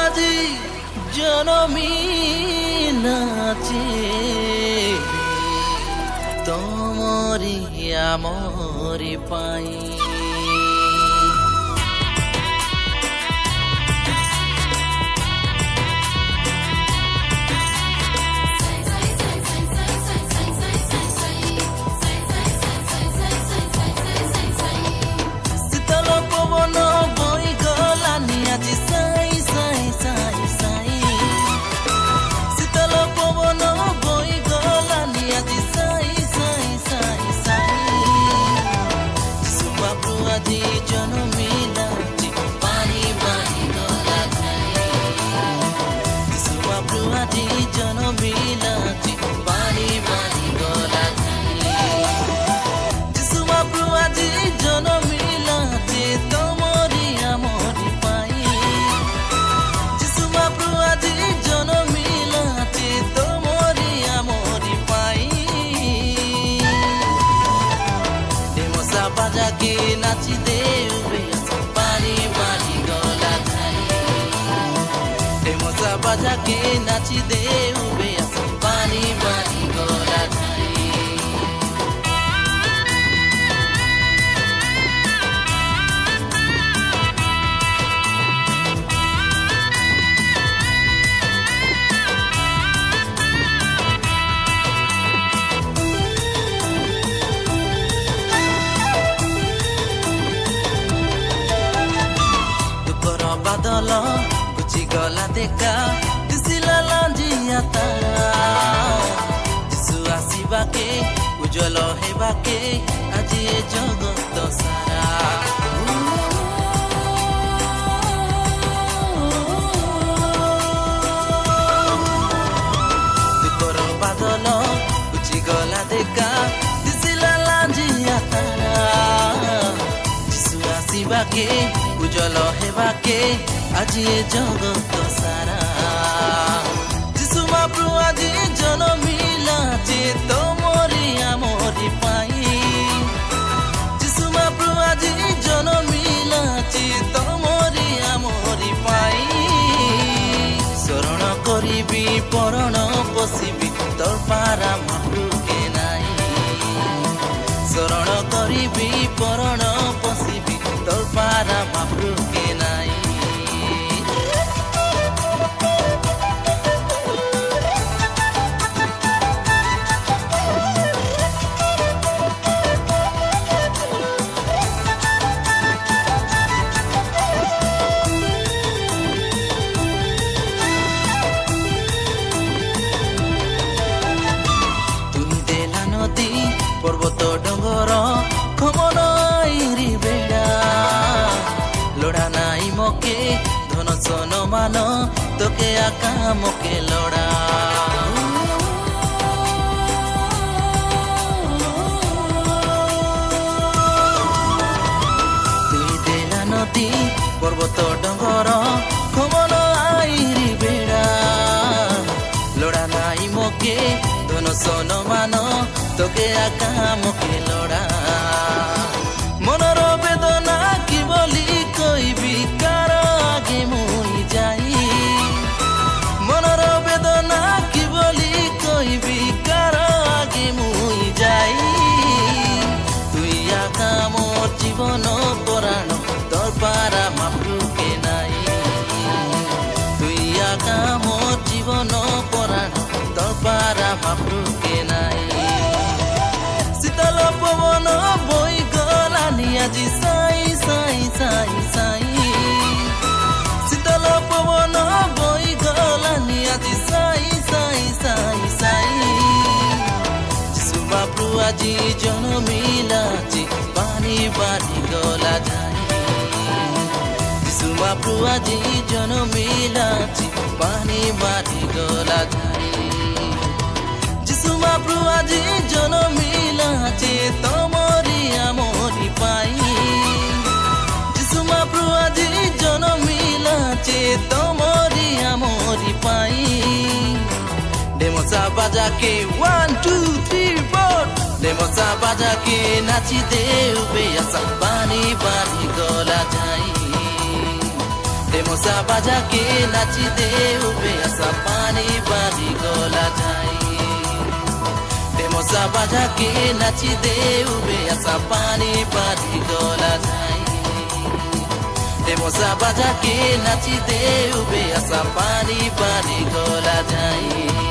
আজি জনমী নাচে তোমরি আমরি পাই বাজাকে নাচি দে পানি পানি গলা ধাই মশা বাজাকে নাচি দে পানি পানি গলা ধাই বাদল গুচি গলা দেখা দিছিলা লাঞ্জিয়া তারা যিশু আসিবাকে উজ্জ্বল হেবাকে আজি এ জগত সারা দুঃখর বাদল গুচি গলা দেখা দিছিলা লাঞ্জিয়া তারা যিশু আসিবাকে উজ্জ্বল হেবাকে আজি এ জগত সারা যিশু মহাপ্রভু আজি জনমিলা যে তোমরি আমরি পাই যিশু মহাপ্রভু আজি জনমিলা যে তোমরি আমরি পাই শরণ করিবি পরণ পশিবি তোর পারা মহাপ্রভুকে নাই শরণ করিবি পরণ পশিবি তোর পারা মহাপ্রভুকে নাই পর্বত ডঙ্গর খমন আইরি বেড়া লোড়া নাই মকে ধন সন মান তোকে আকা মকে লোড়া তুই দেলা নদী পর্বত ডঙ্গর খমন আইরি বেড়া লোড়া নাই মকে ধন সন মান তোকে আকা মকে লোড়া মনর বেদনা কি বলি কইবি কার আগে মুই যাই মনর বেদনা কি বলি কইবি কার আগে মুই যাই তুই আকা মোর জীবন পরাণ তোর পারা মহাপ্রভুকে নাই তুই আকা মোর জীবন পরাণ তোর পারা মহাপ্রভুকে নাই শীতল পবন বই গলানি আজি সাই সাই সাই সাই শীতল পবন বই গলানি আজি সাই সাই সাই সাই যিশু মহাপ্রভু আজি জনমিলা যে পানি পানি গলা যাই যিশু মহাপ্রভু আজি জনমিলা যে পানি পানি গলা যাই যিশু মহাপ্রভু আজি জনমিলা যে তোমরি আমরি পাই যিশু মহাপ্রভু আজি জনমিলা যে তোমরি আমরি পাই ডেমসা বাজাকে 1 2 3 4 ডেমসা বাজাকে নাচি দে পানি পানি গলা যাই डेमोसा बाजा के नाची दे उबे ऐसा पानी पानी गोला जाए डेमोसा बाजा के नाची दे उबे ऐसा पानी पानी गोला जाए डेमोसा बाजा के नाची दे उबे ऐसा पानी पानी गोला जाए